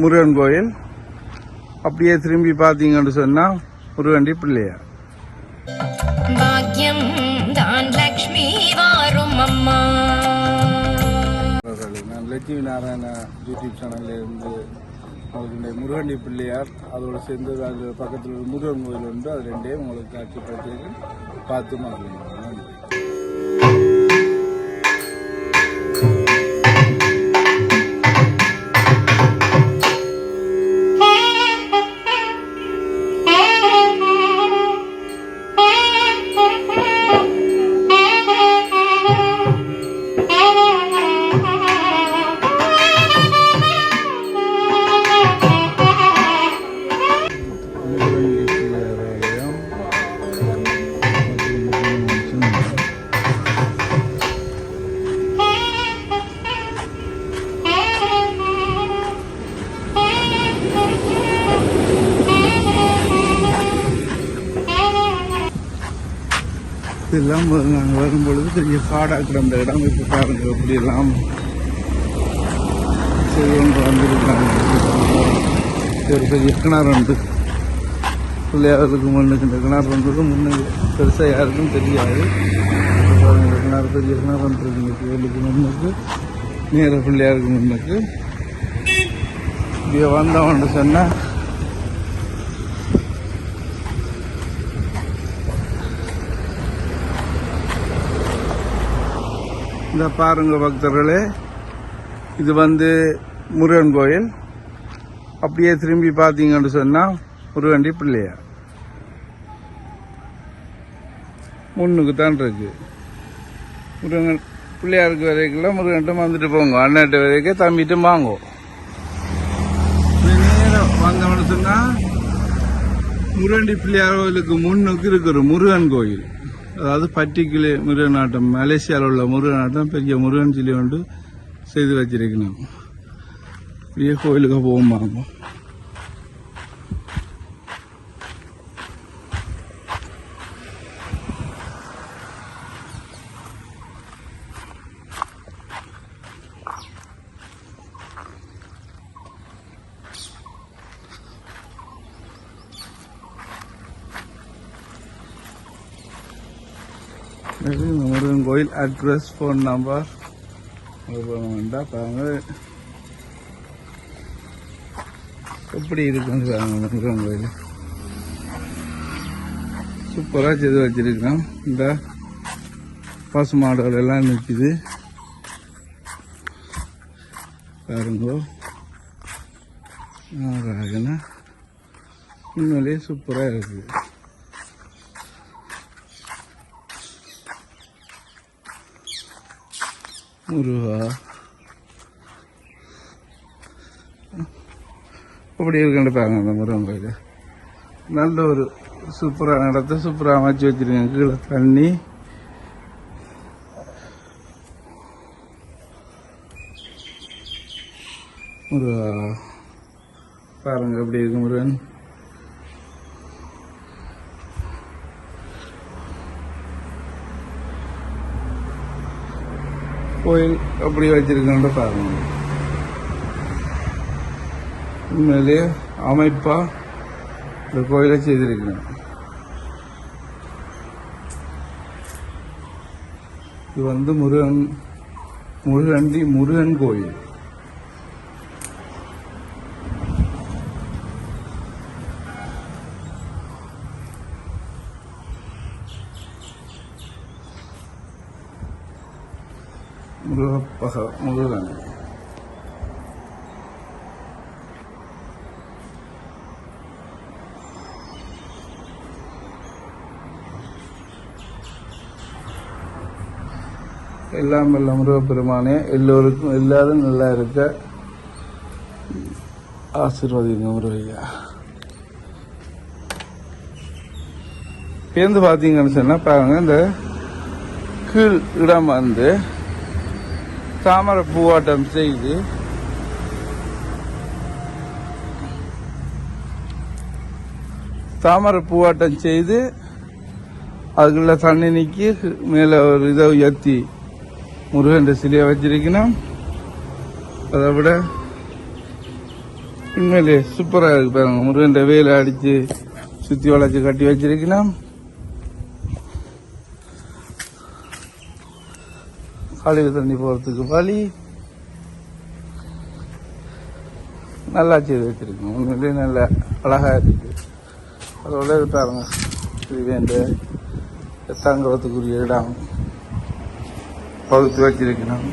முருகன் கோயில். அப்படியே திரும்பி பார்த்தீங்கன்னு சொன்னா முருகண்டி பிள்ளையார். பாக்யம் தான் லக்ஷ்மி வாரும் அம்மா. நான் லட்சுமி நாராயண யூடியூப் சேனல்ல இருந்து உங்களுக்கு முருகண்டி பிள்ளையார் அதோட சேர்ந்து அது பக்கத்தில் ஒரு முருகன் கோயில் உண்டு. அது ரெண்டையும் உங்களுக்கு காட்சிப்படுத்தி பார்த்து மாறுங்க. இதெல்லாம் நாங்கள் வரும்பொழுது பெரிய காடாக கிடந்த இடம். இப்போ பாருங்க அப்படியெல்லாம் செய்வங்க வந்துருக்காங்க. ஒரு பெரிய கிணறு உண்டு. பிள்ளையாருக்கு முன்னுக்கு இந்த கிணறு வந்தது முன்னே பெருசாக யாருக்கும் தெரியாது. கிணறு பெரிய கிணறு வந்துருக்குங்க. கோயிலுக்கு முன்னுக்கு நேர பிள்ளையாருக்கு முன்னுக்கு இப்படியே வந்தவன்ட்டு சொன்னால் இந்த பாருங்க பக்தர்களே, இது முருகன் கோயில். அப்படியே திரும்பி பார்த்தீங்கன்னு சொன்னா முருகண்டி பிள்ளையார் முன்னுக்கு தான் இருக்கு. முருகன் பிள்ளையாருக்கு வரைக்கும் முருகன்ட்டு வந்துட்டு போங்க, அண்ணாட்டு வரைக்கும் தம்பிட்டு வாங்கோ. நேரம் வந்தவன்னு சொன்னா முருகண்டி பிள்ளையார் கோயிலுக்கு முன்னுக்கு இருக்கிற முருகன் கோயில். அதாவது பர்டிகுலர் முருகன் ஆட்டம், மலேசியாவில் உள்ள முருகன் ஆட்டம் பெரிய முருகன் சிலை ஒன்று செய்து வச்சிருக்கணும். பெரிய கோயிலுக்கு போகும்பாங்க. முருகன் கோயில் அட்ரஸ், ஃபோன் நம்பர் பாருங்க எப்படி இருக்குன்னு பாருங்க. முருகன் கோயில் சூப்பராக செய்து வச்சிருக்கோம். இந்த பசு மாடுகள் எல்லாம் நிற்குது பாருங்க. உண்மையிலேயே சூப்பராக இருக்குது. முருகா அப்படி இருக்கின்ற பாருங்க. அந்த முருகன் கோயில் நல்ல ஒரு சூப்பரான இடத்த சூப்பராக அமைச்சு வச்சிருக்கேன். கீழே தண்ணி, முருகா பாருங்க எப்படி இருக்கு முருகன். கோயில் அப்படி வச்சிருக்கோன்ற பாருங்க. உண்மையிலேயே அமைப்பா இந்த கோயிலை செய்திருக்கிறேன். இது முருகன் கோயில். முருகன் எல்லாம் வல்ல முருகப்பெருமானே எல்லோருக்கும் எல்லாரும் நல்லா இருக்க ஆசீர்வதிங்க முருகையா. பேருந்து பார்த்தீங்கன்னு சொன்னா பாருங்க, இந்த கீழ் இடம் தாமரை பூவாட்டம் செய்து அதுக்குள்ள தண்ணி நீக்கி மேல ஒரு இதை உயர்த்தி முருகன் சிலையை வச்சிருக்கணும். அதை விட உண்மையிலே சூப்பராக இருக்கு பாருங்க. முருகன் வேலை அடித்து சுற்றி வளைச்சு கட்டி வச்சிருக்கலாம். கழிவு தண்ணி போகிறதுக்கு வழி நல்லா செய்து வச்சிருக்கோம். உண்மையிலே நல்ல அழகாக இருக்கு. அதோட பாருங்க இது இந்த தங்குறதுக்குரிய இடம் பகுத்து வச்சிருக்கணும்.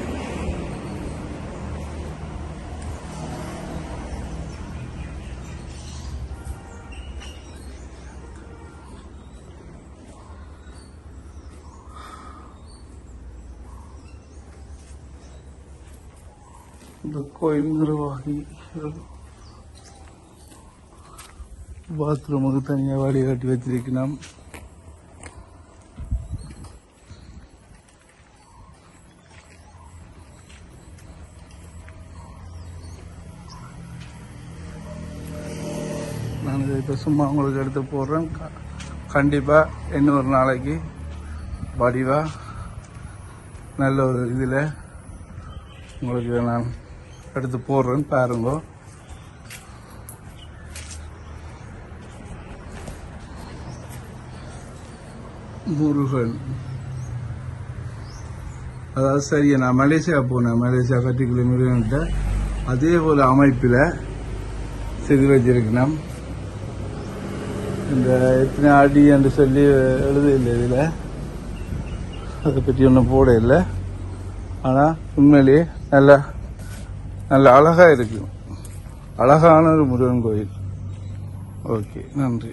இந்த கோயில் நிர்வாகி பாத்ரூமுக்கு தனியாக வழி கட்டி வச்சிருக்கணும். நான் இதை இப்போ சும்மா உங்களுக்கு எடுத்து போடுறேன். கண்டிப்பாக இன்னொரு நாளைக்கு வடிவாக நல்ல ஒரு இதில் உங்களுக்கு நான் எடுத்து போடுறேன் பாருங்க. முருகன் அதாவது சரியா நான் மலேசியா போனேன். மலேசியா கட்டிக்குள்ள முருகன்கிட்ட அதே போல அமைப்பில் செய்து வச்சிருக்கணும். இந்த எத்தனை அடி என்று சொல்லி எழுத இல்லை இதில், அதை பற்றி ஒன்றும் போட இல்லை. ஆனால் உண்மையிலேயே நல்ல அழகாக இருக்கு. அழகான ஒரு முருகன் கோயில். ஓகே, நன்றி.